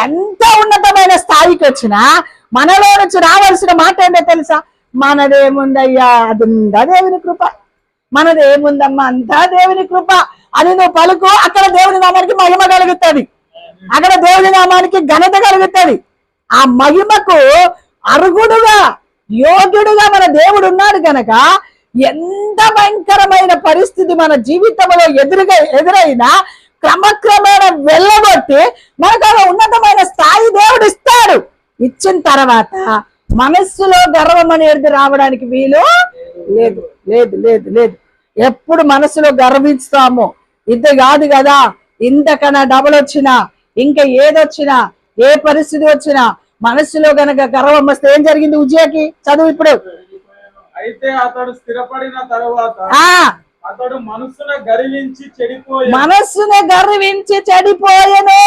ఎంత ఉన్నతమైన స్థాయికి వచ్చినా మనలో నుంచి రావాల్సిన మాట ఏంటో తెలుసా? మనదేముందయ్యా, అది ఉందా దేవుని కృప, మనదేముందమ్మా అంతా దేవుని కృప అని నువ్వు పలుకు. అక్కడ దేవుని నామానికి మహిమ కలుగుతుంది, అక్కడ దేవుని నామానికి ఘనత కలుగుతుంది. ఆ మహిమకు అర్హుడుగా యోగ్యుడుగా మన దేవుడు ఉన్నాడు గనక ఎంత భయంకరమైన పరిస్థితి మన జీవితంలో ఎదురైనా క్రమక్రమేణా వెళ్ళగొట్టి మనకు ఆ ఉన్నతమైన స్థాయి దేవుడు ఇస్తాడు. ఇచ్చిన తర్వాత మనస్సులో గర్వం అనేది రావడానికి వీలు లేదు లేదు లేదు లేదు. ఎప్పుడు మనసులో గర్విస్తామో ఇది కాదు కదా, ఇంతకన్నా డబుల్ వచ్చినా ఇంకా ఏదొచ్చినా ఏ పరిస్థితి వచ్చినా మనస్సులో గనక గర్వం వస్తే ఏం జరిగింది ఉజ్జయకి? చదువు ఇప్పుడు. అయితే అతడు స్థిరపడిన తరువాత అతడు మనస్సును గర్వించి చెడిపోయాను.